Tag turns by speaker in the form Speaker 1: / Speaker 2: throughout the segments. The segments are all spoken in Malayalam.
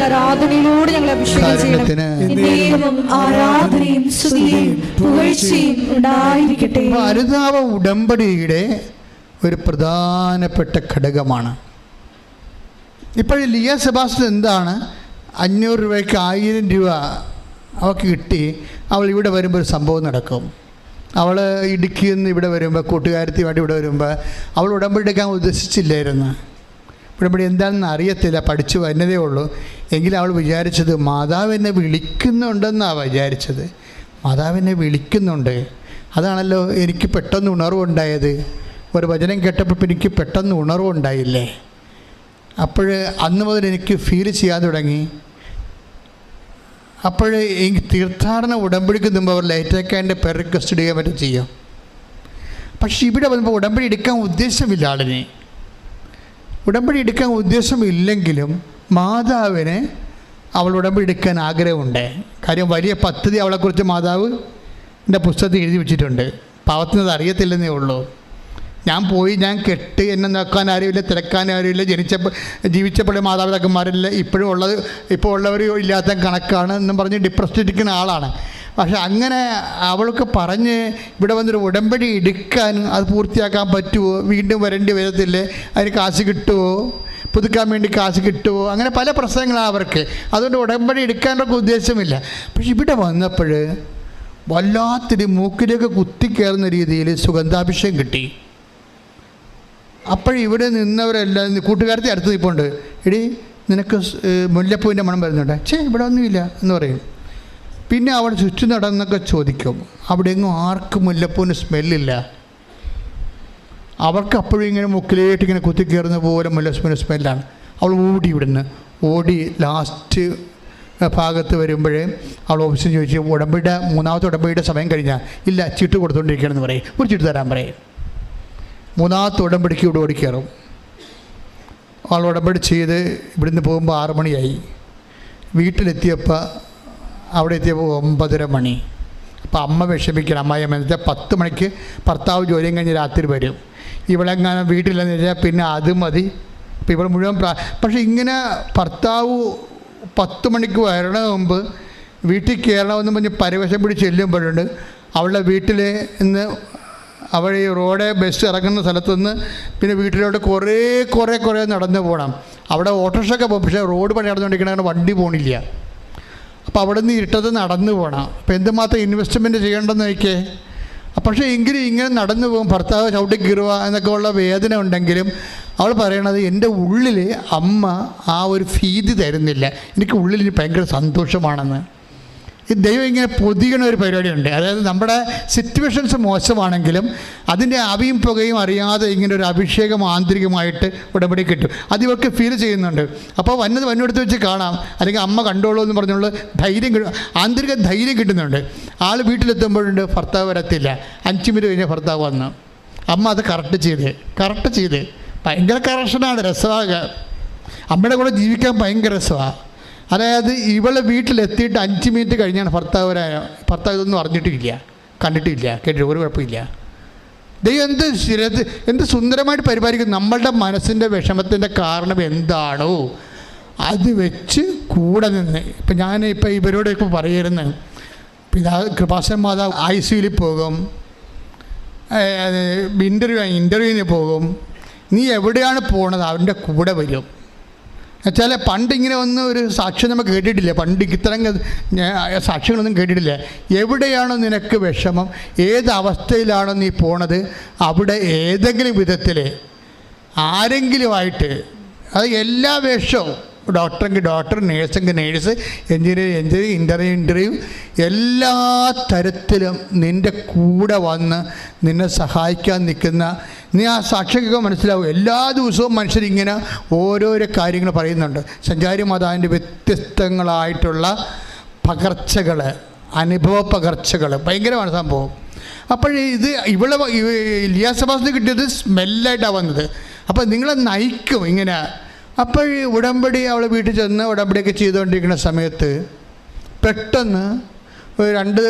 Speaker 1: ആരാധനയിലൂടെ ഞങ്ങളെ അഭിഷേകം ചെയ്യണം. ആരാധനയും സ്തുതിയും പുകഴ്ചയും ഉണ്ടായിരിക്കട്ടെ.
Speaker 2: അനുതാപ ഉടമ്പടിയുടെ ഒരു പ്രധാനപ്പെട്ട ഘടകമാണ്. ഇപ്പോഴും ലിയ സെബാസ്റ്റ്യൻ എന്താണ് 500 രൂപയ്ക്ക് 1000 രൂപ അവൾക്ക് കിട്ടി. അവൾ ഇവിടെ വരുമ്പോൾ ഒരു സംഭവം നടക്കും. അവൾ ഇടുക്കിയിൽ നിന്ന് ഇവിടെ വരുമ്പോൾ കൂട്ടുകാരത്തിയുമായിട്ട് ഇവിടെ വരുമ്പോൾ അവൾ ഉടമ്പടി എടുക്കാൻ ഉദ്ദേശിച്ചില്ലായിരുന്നു. ഉടമ്പടി എന്താണെന്ന് അറിയത്തില്ല, പഠിച്ചു വരുന്നതേ ഉള്ളൂ. എങ്കിലും അവൾ വിചാരിച്ചത് മാതാവ് എന്നെ വിളിക്കുന്നുണ്ടെന്നാണ് വിചാരിച്ചത്. മാതാവിനെ വിളിക്കുന്നുണ്ട്. അതാണല്ലോ എനിക്ക് പെട്ടെന്ന് ഉണർവുണ്ടായത്. ഒരു വചനം കേട്ടപ്പോൾ എനിക്ക് പെട്ടെന്ന് ഉണർവുണ്ടായില്ലേ. അപ്പോൾ അന്ന് മുതൽ എനിക്ക് ഫീൽ ചെയ്യാൻ തുടങ്ങി. അപ്പോൾ എനിക്ക് തീർത്ഥാടന ഉടമ്പടിക്ക് മുമ്പ് അവർ ലൈറ്റേക്കാൻ്റെ പെർ റിക്വസ്റ്റ് ചെയ്യാൻ പറ്റും ചെയ്യും. പക്ഷേ ഇവിടെ വന്നപ്പോൾ ഉടമ്പടി എടുക്കാൻ ഉദ്ദേശമില്ല. ആളിനെ ഉടമ്പടി എടുക്കാൻ ഉദ്ദേശമില്ലെങ്കിലും മാതാവിന് അവൾ ഉടമ്പടി എടുക്കാൻ ആഗ്രഹമുണ്ട്. കാര്യം വലിയ പദ്ധതി അവളെക്കുറിച്ച് മാതാവ് എൻ്റെ പുസ്തകത്തിൽ എഴുതി വെച്ചിട്ടുണ്ട്. പാവത്തിനത് അറിയത്തില്ലെന്നേ ഉള്ളൂ. ഞാൻ കെട്ട്, എന്നെ നോക്കാൻ ആരുമില്ല, തിരക്കാൻ ആരുമില്ല, ജീവിച്ചപ്പോഴേ മാതാപിതാക്കന്മാരില്ല, ഇപ്പോൾ ഉള്ളവരും ഇല്ലാത്ത കണക്കാണ് എന്നും പറഞ്ഞ് ഡിപ്രസ്ഡ് ഇരിക്കുന്ന ആളാണ്. പക്ഷെ അങ്ങനെ അവൾക്ക് പറഞ്ഞ് ഇവിടെ വന്നൊരു ഉടമ്പടി എടുക്കാൻ, അത് പൂർത്തിയാക്കാൻ പറ്റുമോ, വീണ്ടും വരേണ്ടി വരത്തില്ലേ, അതിന് കാശ് കിട്ടുമോ, പുതുക്കാൻ വേണ്ടി കാശ് കിട്ടുമോ, അങ്ങനെ പല പ്രശ്നങ്ങളാണ് അവർക്ക്. അതുകൊണ്ട് ഉടമ്പടി എടുക്കാനൊക്കെ ഉദ്ദേശമില്ല. പക്ഷെ ഇവിടെ വന്നപ്പോൾ വല്ലാത്തൊരു മൂക്കിലേക്ക് കുത്തിക്കയറുന്ന രീതിയിൽ സുഗന്ധാഭിഷേകം കിട്ടി. അപ്പോഴിവിടെ നിന്നവരെല്ലാം കൂട്ടുകാരത്തെ അടുത്ത് നിൽപ്പുണ്ട്. എടി നിനക്ക് മുല്ലപ്പൂവിൻ്റെ മണം വരുന്നുണ്ട്. ഇവിടെ ഒന്നുമില്ല എന്ന് പറയും. പിന്നെ അവിടെ ചുറ്റും നടന്നൊക്കെ ചോദിക്കും. അവിടെ എങ്ങും ആർക്കും മുല്ലപ്പൂവിന് സ്മെല്ലില്ല. അവർക്ക് അപ്പോഴും ഇങ്ങനെ മുക്കിലേട്ട് ഇങ്ങനെ കുത്തിക്കയറുന്ന പോലെ മുല്ലപ്പൂവിന് സ്മെല്ലാണ്. അവൾ ഓടി ലാസ്റ്റ് ഭാഗത്ത് വരുമ്പോഴേ അവൾ ഓഫീസിൽ ചോദിച്ചു, മൂന്നാമത്തെ ഉടമ്പടിയുടെ സമയം കഴിഞ്ഞാൽ ഇല്ല, ചീട്ട് കൊടുത്തുകൊണ്ടിരിക്കുകയാണെന്ന് പറയും. ഒരു ചീട്ട് തരാൻ പറയും. മൂന്നാമത്തെ ഉടമ്പടിക്ക് ഇവിടെ ഓടിക്കയറും. അവൾ ഉടമ്പടി ചെയ്ത് ഇവിടുന്ന് പോകുമ്പോൾ 6 മണിയായി. വീട്ടിലെത്തിയപ്പോൾ അവിടെ എത്തിയപ്പോൾ 9:30 മണി. അപ്പോൾ അമ്മ വിഷമിക്കണം. അമ്മായിയമ്മ എന്ന് വെച്ചാൽ 10 മണിക്ക് ഭർത്താവ് ജോലിയും കഴിഞ്ഞ് രാത്രി വരും. ഇവളെങ്ങാനും വീട്ടിലെന്ന് വെച്ചാൽ പിന്നെ അത് മതി. അപ്പോൾ ഇവൾ മുഴുവൻ പക്ഷേ ഇങ്ങനെ ഭർത്താവ് 10 മണിക്ക് വരണ മുമ്പ് വീട്ടിൽ കയറണമെന്ന് പറഞ്ഞ് പരവശം പിടിച്ച് ചെല്ലുമ്പോഴുണ്ട് അവളുടെ വീട്ടിൽ നിന്ന് അവൾ ഈ റോഡ് ബസ് ഇറങ്ങുന്ന സ്ഥലത്തുനിന്ന് പിന്നെ വീട്ടിലോട്ട് കുറേ നടന്നു പോകണം. അവിടെ ഓട്ടോറിക്ഷയൊക്കെ പോകും. പക്ഷേ റോഡ് പണി നടന്നുകൊണ്ടിരിക്കണ വണ്ടി പോകണില്ല. അപ്പോൾ അവിടെ നിന്ന് ഇരുട്ടത്ത് നടന്നു പോകണം. അപ്പോൾ എന്തുമാത്രം ഇൻവെസ്റ്റ്മെൻറ്റ് ചെയ്യേണ്ടെന്ന് നോക്കിയേ. പക്ഷേ എങ്കിലും ഇങ്ങനെ നടന്നു പോകും. ഭർത്താവ് ചവിട്ടി കീറുക എന്നൊക്കെ ഉള്ള വേദന ഉണ്ടെങ്കിലും അവൾ പറയണത് എൻ്റെ ഉള്ളിൽ അമ്മ ആ ഒരു ഭീതി തരുന്നില്ല, എനിക്ക് ഉള്ളിൽ ഭയങ്കര സന്തോഷമാണെന്ന്. ഈ ദൈവം ഇങ്ങനെ പൊതിയണ ഒരു പരിപാടിയുണ്ട്. അതായത് നമ്മുടെ സിറ്റുവേഷൻസ് മോശമാണെങ്കിലും അതിൻ്റെ ആവിയും പുകയും അറിയാതെ ഇങ്ങനെ ഒരു അഭിഷേകം ആന്തരികമായിട്ട് ഉടമ്പടി കിട്ടും. അത് ഇവർക്ക് ഫീൽ ചെയ്യുന്നുണ്ട്. അപ്പോൾ വന്നെടുത്ത് വെച്ച് കാണാം, അല്ലെങ്കിൽ അമ്മ കണ്ടോളൂ എന്ന് പറഞ്ഞുള്ള ധൈര്യം ആന്തരിക ധൈര്യം കിട്ടുന്നുണ്ട്. ആൾ വീട്ടിലെത്തുമ്പോഴുണ്ട് ഭർത്താവ് വരത്തില്ല. 5 മിനിറ്റ് കഴിഞ്ഞാൽ ഭർത്താവ് വന്നു. അമ്മ അത് കറക്റ്റ് ചെയ്ത് ഭയങ്കര കറക്ഷനാണ്. രസമാണ്. അമ്മയുടെ കൂടെ ജീവിക്കാൻ ഭയങ്കര രസമാണ്. അതായത് ഇവളെ വീട്ടിലെത്തിയിട്ട് 5 മിനിറ്റ് കഴിഞ്ഞാണ് ഭർത്താവ് ഇതൊന്നും അറിഞ്ഞിട്ടില്ല, കണ്ടിട്ടില്ല, കേട്ടിട്ട് ഒരു കുഴപ്പമില്ല. ദൈവം എന്ത് സുന്ദരമായിട്ട് പരിപാലിക്കും. നമ്മളുടെ മനസ്സിൻ്റെ വിഷമത്തിൻ്റെ കാരണം എന്താണോ അത് വെച്ച് കൂടെ നിന്ന്. ഇപ്പം ഞാനിപ്പോൾ ഇവരോട് പറയുന്നത്, കൃപാസന മാതാവ് ICUയിൽ പോകും, ഇൻ്റർവ്യൂവിന് പോകും. നീ എവിടെയാണ് പോണത് അവൻ്റെ കൂടെ വരും. എന്നുവെച്ചാൽ പണ്ടിങ്ങനെ ഒന്നും ഒരു സാക്ഷ്യം നമുക്ക് കേട്ടിട്ടില്ല. പണ്ട് ഇത്തരം സാക്ഷ്യങ്ങളൊന്നും കേട്ടിട്ടില്ല. എവിടെയാണോ നിനക്ക് വിഷമം, ഏത് അവസ്ഥയിലാണോ നീ പോണത്, അവിടെ ഏതെങ്കിലും വിധത്തിൽ ആരെങ്കിലുമായിട്ട്, അത് എല്ലാ വേഷവും, ഡോക്ടറെങ്കിൽ ഡോക്ടർ, നേഴ്സെങ്കിൽ നേഴ്സ്, എഞ്ചിനീയർ ഇൻ്റർവ്യൂ എല്ലാ തരത്തിലും നിൻ്റെ കൂടെ വന്ന് നിന്നെ സഹായിക്കാൻ നിൽക്കുന്ന, നീ ആ സാക്ഷിയൊക്കെ മനസ്സിലാവും. എല്ലാ ദിവസവും മനുഷ്യരിങ്ങനെ ഓരോരോ കാര്യങ്ങൾ പറയുന്നുണ്ട്. സഞ്ചാരി മാതാവിൻ്റെ വ്യത്യസ്തങ്ങളായിട്ടുള്ള പകർച്ചകൾ, അനുഭവ പകർച്ചകൾ ഭയങ്കരമാണ് സംഭവം. അപ്പോൾ ഇവളെ ലിയ സെബാസ്റ്റിന് കിട്ടിയത് സ്മെല്ലായിട്ടാണ് വന്നത്. അപ്പോൾ നിങ്ങളെ നയിക്കും ഇങ്ങനെ. അപ്പോൾ ഉടമ്പടി അവൾ വീട്ടിൽ ചെന്ന് ഉടമ്പടിയൊക്കെ ചെയ്തുകൊണ്ടിരിക്കുന്ന സമയത്ത് പെട്ടെന്ന് 2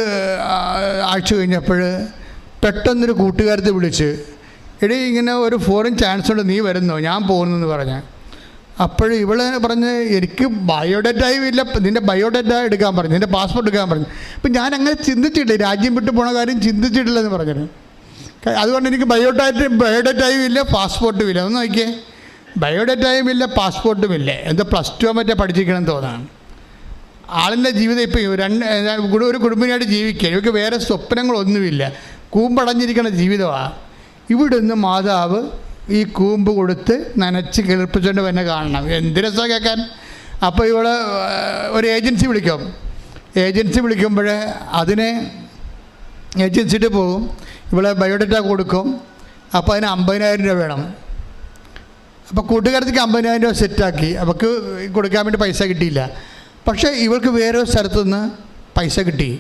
Speaker 2: ആഴ്ച കഴിഞ്ഞപ്പോൾ പെട്ടെന്നൊരു കൂട്ടുകാരത്തെ വിളിച്ച്, എടീ ഇങ്ങനെ ഒരു ഫോറിൻ ചാൻസ് ഉണ്ട്, നീ വരുന്നോ? ഞാൻ പോകുന്നെന്ന് പറഞ്ഞ. അപ്പോൾ ഇവള് പറഞ്ഞ് എനിക്ക് ബയോഡേറ്റയും ഇല്ല, നിൻ്റെ ബയോഡേറ്റ എടുക്കാൻ പറഞ്ഞു, നിൻ്റെ പാസ്പോർട്ട് എടുക്കാൻ പറഞ്ഞു. അപ്പം ഞാൻ അങ്ങനെ ചിന്തിച്ചിട്ടില്ല, രാജ്യം വിട്ട് പോണ കാര്യം ചിന്തിച്ചിട്ടില്ലെന്ന് പറഞ്ഞത്. അതുകൊണ്ട് എനിക്ക് ബയോഡേറ്റയും ഇല്ല, പാസ്പോർട്ടും ഇല്ല. ഒന്ന് നോക്കിയേ, ബയോഡേറ്റയും ഇല്ല, പാസ്പോർട്ടും ഇല്ല. എന്താ +2 മറ്റേ പഠിച്ചിരിക്കണം തോന്നാണ്. ആളിൻ്റെ ജീവിതം ഇപ്പോൾ ഒരു കുടുംബിനായിട്ട് ജീവിക്കുക, ഇവർക്ക് വേറെ സ്വപ്നങ്ങളൊന്നുമില്ല, കൂമ്പടഞ്ഞിരിക്കുന്ന ജീവിതമാണ്. ഇവിടെ നിന്ന് മാതാവ് ഈ കൂമ്പ് കൊടുത്ത് നനച്ച് കിളിർപ്പിച്ചുകൊണ്ട് തന്നെ കാണണം. എന്ത് രസമാണ് കേൾക്കാൻ. അപ്പോൾ ഇവള് ഒരു ഏജൻസി വിളിക്കും. ഏജൻസി വിളിക്കുമ്പോൾ അതിനെ ഏജൻസിയിട്ട് പോകും, ഇവളെ ബയോഡേറ്റ കൊടുക്കും. അപ്പോൾ അതിന് 50,000 രൂപ വേണം. അപ്പോൾ കൂട്ടുകാരത്തേക്ക് 50,000 രൂപ സെറ്റാക്കി. അവൾക്ക് കൊടുക്കാൻ വേണ്ടി പൈസ കിട്ടിയില്ല. പക്ഷേ ഇവൾക്ക് വേറെ സ്ഥലത്തുനിന്ന് പൈസ കിട്ടി.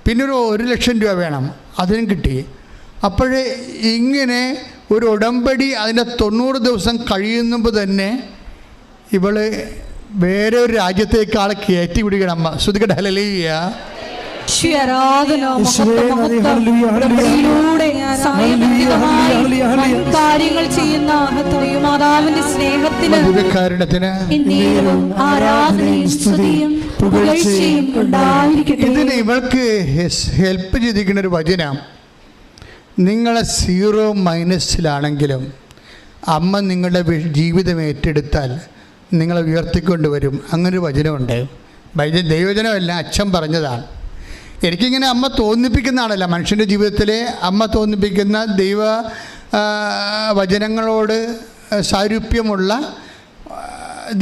Speaker 2: പിന്നെ ഒരു 1,00,000 രൂപ വേണം, അതിനും കിട്ടി. അപ്പോഴേ ഇങ്ങനെ ഒരു ഉടമ്പടി അതിൻ്റെ 90 ദിവസം കഴിയുമ്പോൾ തന്നെ ഇവൾ വേറെ ഒരു രാജ്യത്തേക്ക് ആളെ കയറ്റി വിടുകയാണ്. അമ്മ ശ്രുതികട്ടെ, ഹല്ലേലൂയ.
Speaker 1: കാര്യങ്ങൾ ചെയ്യുന്ന മാതാവിന്റെ സ്നേഹത്തിന്
Speaker 2: ഇതിന് ഇവൾക്ക് ഹെൽപ്പ് ചെയ്തിരിക്കുന്ന ഒരു വചനം, നിങ്ങളെ 0- അമ്മ നിങ്ങളുടെ ജീവിതം ഏറ്റെടുത്താൽ നിങ്ങളെ ഉയർത്തിക്കൊണ്ടുവരും. അങ്ങനൊരു വചനമുണ്ട്. ദൈവവചനമല്ല, അച്ഛൻ പറഞ്ഞതാണ്. എനിക്കിങ്ങനെ അമ്മ തോന്നിപ്പിക്കുന്നതാണല്ല, മനുഷ്യൻ്റെ ജീവിതത്തിലെ അമ്മ തോന്നിപ്പിക്കുന്ന ദൈവ വചനങ്ങളോട് സാരൂപ്യമുള്ള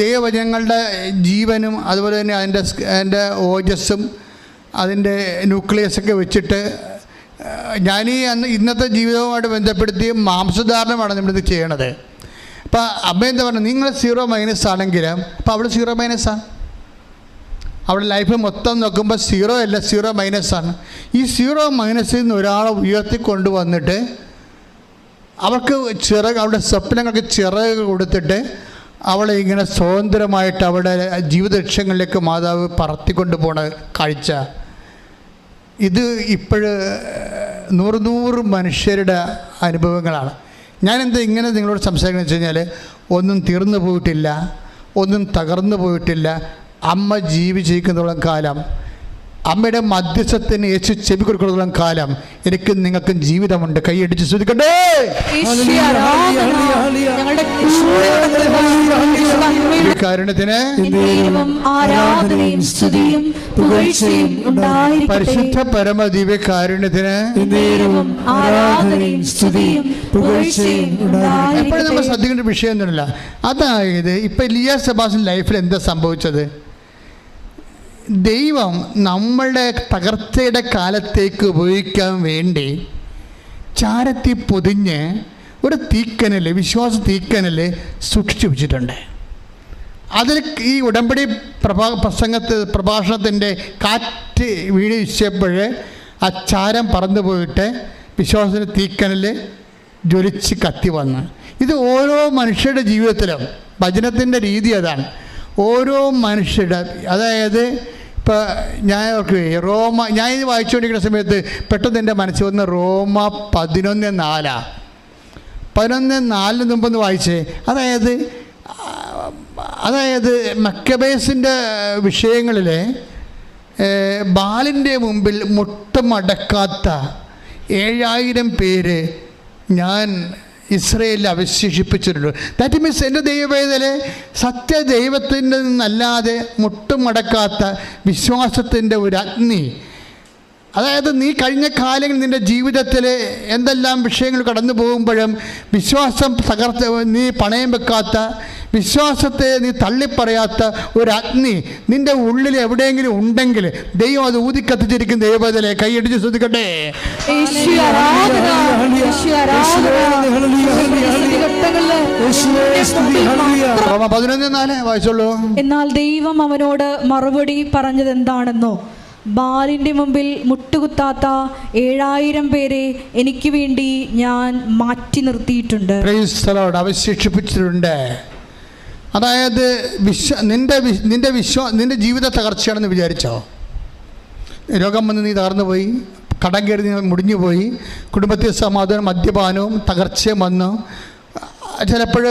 Speaker 2: ദൈവവചനങ്ങളുടെ ജീവനും അതുപോലെ തന്നെ അതിൻ്റെ ഓജസ്സും അതിൻ്റെ ന്യൂക്ലിയസൊക്കെ വെച്ചിട്ട് ഞാൻ ഇന്നത്തെ ജീവിതവുമായിട്ട് ബന്ധപ്പെടുത്തി മാംസധാരണമാണ് നമ്മളിത് ചെയ്യണത്. അപ്പോൾ അമ്മ എന്താ പറഞ്ഞത്, നിങ്ങൾ 0- ആണെങ്കിലും അപ്പോൾ അവൾ 0- അവളുടെ ലൈഫ് മൊത്തം നോക്കുമ്പോൾ 0 അല്ല, 0- ഈ 0- നിന്ന് ഒരാളെ ഉയർത്തിക്കൊണ്ടുവന്നിട്ട് അവൾക്ക് അവളുടെ സ്വപ്നങ്ങൾക്ക് ചിറക് കൊടുത്തിട്ട് അവളെ ഇങ്ങനെ സ്വതന്ത്രമായിട്ട് അവളുടെ ജീവിത ലക്ഷ്യങ്ങളിലേക്ക് മാതാവ് പറത്തിക്കൊണ്ട് പോണ കാഴ്ച, ഇത് ഇപ്പോഴ് 100 മനുഷ്യരുടെ അനുഭവങ്ങളാണ്. ഞാനെന്താ ഇങ്ങനെ നിങ്ങളോട് സംസാരിക്കുന്നത് വെച്ച് കഴിഞ്ഞാൽ, ഒന്നും തീർന്നു പോയിട്ടില്ല, ഒന്നും തകർന്നു പോയിട്ടില്ല. അമ്മ ജീവിച്ചിരിക്കുന്നിടത്തോളം കാലം, അമ്മയുടെ മധ്യസ്ഥത്തിന് യേശു ചെവി കൊടുക്കുന്നിടത്തോളം കാലം എനിക്കും നിങ്ങൾക്കും ജീവിതമുണ്ട്. കൈയടിച്ച് സ്തുതിക്കട്ടെ. കാരുണ്യത്തിന് പരിശുദ്ധ പരമ ദിവ്യ കാരുണ്യത്തിന് എപ്പോഴും നമ്മൾ ശ്രദ്ധിക്കേണ്ട വിഷയം ഒന്നുമില്ല. അതായത് ഇപ്പം ലിയ സെബാസ്റ്റ്യൻ ലൈഫിൽ എന്താ സംഭവിച്ചത്? ദൈവം നമ്മളുടെ തകർച്ചയുടെ കാലത്തേക്ക് ഉപയോഗിക്കാൻ വേണ്ടി ചാരത്തി പൊതിഞ്ഞ് ഒരു തീക്കനൽ, വിശ്വാസ തീക്കനൽ സൂക്ഷിച്ചു വെച്ചിട്ടുണ്ട്. അതിൽ ഈ ഉടമ്പടി പ്രഭാഷണത്തിൻ്റെ കാറ്റ് വീഴ്ചപ്പോൾ ആ ചാരം പറന്നു പോയിട്ട് വിശ്വാസത്തിൻ്റെ തീക്കനൽ ജ്വലിച്ച് കത്തി വന്ന്. ഇത് ഓരോ മനുഷ്യരുടെ ജീവിതത്തിലും വചനത്തിൻ്റെ രീതി അതാണ്. ഓരോ മനുഷ്യരുടെ, അതായത് ഇപ്പോൾ ഞാൻ ഞാൻ ഇത് വായിച്ചുകൊണ്ടിരിക്കുന്ന സമയത്ത് പെട്ടെന്ന് എൻ്റെ മനസ്സിൽ വന്ന് റോമ 11:4. 11:4 മുമ്പൊന്ന് വായിച്ചേ. അതായത് മക്കബേസിൻ്റെ വിഷയങ്ങളിൽ ബാലിൻ്റെ മുമ്പിൽ മുട്ടുമടക്കാത്ത 7000 പേര് ഞാൻ ഇസ്രയേലിൽ അവശേഷിപ്പിച്ചിട്ടുണ്ട്. ദാറ്റ് മീൻസ് എൻ്റെ ദൈവവേദന സത്യദൈവത്തിൻ്റെ നിന്നല്ലാതെ മുട്ടുമടക്കാത്ത വിശ്വാസത്തിൻ്റെ ഒരു അഗ്നി. അതായത് നീ കഴിഞ്ഞ കാലങ്ങളിൽ നിൻ്റെ ജീവിതത്തിൽ എന്തെല്ലാം വിഷയങ്ങൾ കടന്നു പോകുമ്പോഴും വിശ്വാസം തകർത്ത് നീ പണയം വെക്കാത്ത, വിശ്വാസത്തെ നീ തള്ളിപ്പറയാത്ത ഒരു അഗ്നി നിൻ്റെ ഉള്ളിൽ എവിടെയെങ്കിലും ഉണ്ടെങ്കിൽ ദൈവം അത് ഊതിക്കത്തിച്ചിരിക്കും. ദൈവത്തിലെ കൈയടിച്ച് ശ്രദ്ധിക്കട്ടെ. 11:4 വായിച്ചോളൂ.
Speaker 1: എന്നാൽ ദൈവം അവനോട് മറുപടി പറഞ്ഞത് എന്താണെന്നോ, ബാലിന്റെ മുമ്പിൽ മുട്ടുകുത്താത്ത 7000 പേരെ എനിക്ക് വേണ്ടി ഞാൻ മാറ്റി നിർത്തിയിട്ടുണ്ട്.
Speaker 2: അവശേഷിപ്പിച്ചിട്ടുണ്ട്. അതായത് നിന്റെ ജീവിത തകർച്ചയാണെന്ന് വിചാരിച്ചോ? രോഗം വന്ന് നീ തകർന്നു പോയി, കടം കയറി നീ മുടിഞ്ഞു പോയി, കുടുംബത്തിൽ സമാധാനം, മദ്യപാനവും തകർച്ചയും വന്നു, ചിലപ്പോൾ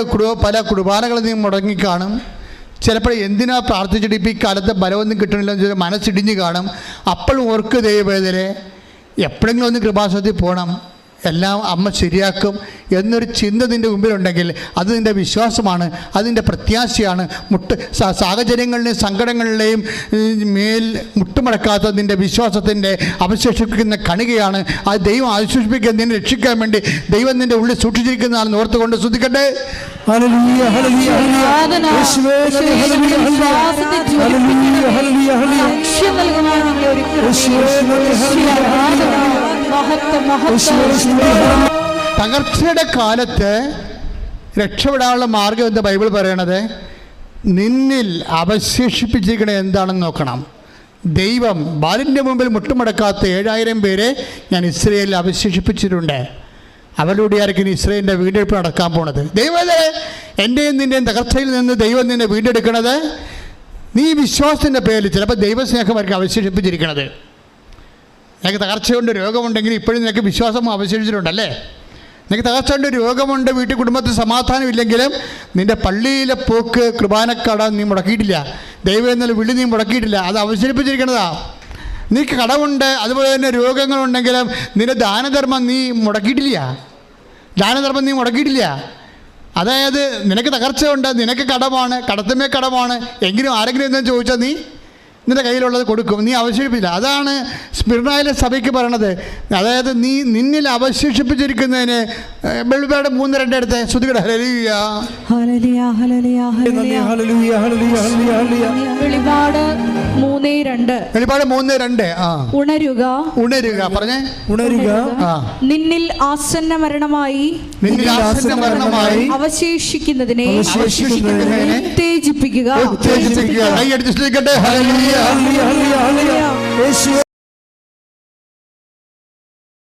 Speaker 2: പല കുർബാനകളും നീ മുടങ്ങിക്കാണും. ചിലപ്പോൾ എന്തിനാ പ്രാർത്ഥിച്ചിട്ട് ഇപ്പം ഈ കാലത്ത് ബലമൊന്നും കിട്ടണില്ലെന്ന് വെച്ചാൽ മനസ്സിടിഞ്ഞ് കാണും. അപ്പോൾ ഓർക്ക് ദൈവവേദനെ എപ്പോഴെങ്കിലും ഒന്ന് കൃപാസനത്തിൽ പോകണം, എല്ലാം അമ്മ ശരിയാക്കും എന്നൊരു ചിന്ത നിൻ്റെ മുമ്പിലുണ്ടെങ്കിൽ അത് നിൻ്റെ വിശ്വാസമാണ്, അതിൻ്റെ പ്രത്യാശയാണ്. സാഹചര്യങ്ങളിലെയും സങ്കടങ്ങളിലെയും മേൽ മുട്ടുമടക്കാത്ത നിൻ്റെ വിശ്വാസത്തിൻ്റെ അവശേഷിപ്പിക്കുന്ന കണികയാണ്. അത് ദൈവം അവശേഷിപ്പിക്കാൻ നിന്നെ രക്ഷിക്കാൻ വേണ്ടി ദൈവം നിൻ്റെ ഉള്ളിൽ സൂക്ഷിച്ചിരിക്കുന്നതാണെന്ന് ഓർത്തുകൊണ്ട് ശ്രദ്ധിക്കട്ടെ. തകർച്ചയുടെ കാലത്ത് രക്ഷപ്പെടാനുള്ള മാർഗം എന്താ ബൈബിൾ പറയണത്? നിന്നിൽ അവശേഷിപ്പിച്ചിരിക്കണത് എന്താണെന്ന് നോക്കണം. ദൈവം ബാലിൻ്റെ മുമ്പിൽ മുട്ടുമടക്കാത്ത 7000 പേരെ ഞാൻ ഇസ്രയേലിൽ അവശേഷിപ്പിച്ചിട്ടുണ്ട്. അവരുടെ ആയിരിക്കും ഇസ്രയേലിൻ്റെ വീണ്ടെടുപ്പ് നടക്കാൻ പോണത്. ദൈവമേ, എൻ്റെയും നിൻ്റെയും തകർച്ചയിൽ നിന്ന് ദൈവം നിന്നെ വീണ്ടെടുക്കണത് നീ വിശ്വാസത്തിൻ്റെ പേരിൽ. ചിലപ്പോൾ ദൈവസ്നേഹമായിരിക്കും അവശേഷിപ്പിച്ചിരിക്കണത്. നിനക്ക് തകർച്ചയുണ്ട്, രോഗമുണ്ടെങ്കിൽ ഇപ്പോഴും നിനക്ക് വിശ്വാസം അവശേഷിച്ചിട്ടുണ്ടല്ലേ? നിനക്ക് തകർച്ചയുണ്ട്, രോഗമുണ്ട്, വീട്ടിൽ കുടുംബത്തിൽ സമാധാനം ഇല്ലെങ്കിലും നിൻ്റെ പള്ളിയിലെ പോക്ക്, കുർബാനക്കട നീ മുടക്കിയിട്ടില്ല, ദൈവം എന്നുള്ള വിളി നീ മുടക്കിയിട്ടില്ല, അത് അവശേഷിപ്പിച്ചിരിക്കണതാ. നിനക്ക് കടമുണ്ട്, അതുപോലെ തന്നെ രോഗങ്ങളുണ്ടെങ്കിലും നിന്റെ ദാനധർമ്മം നീ മുടക്കിയിട്ടില്ല. അതായത് നിനക്ക് തകർച്ചയുണ്ട്, നിനക്ക് കടമാണ്, കടത്തുമേ കടമാണ്, എങ്കിലും ആരെങ്കിലും എന്തെന്ന് ചോദിച്ചാൽ നീ നിൻ്റെ കയ്യിലുള്ളത് കൊടുക്കും, നീ അവശേഷിപ്പില്ല. അതാണ് സ്മിർനായിലെ സഭയ്ക്ക് പറയണത്. അതായത് നീ നിന്നിൽ അവശേഷിപ്പിച്ചിരിക്കുന്നതിന് വെളിപാട് 3:2 എടുത്ത് ശ്രുതികട. വെളിപാട് 3:2. ഉണരുക പറഞ്ഞേ.
Speaker 1: നിന്നിൽ ആസന്ന മരണമായി അവശേഷിക്കുന്നതിനെ ഉത്തേജിപ്പിക്കുക.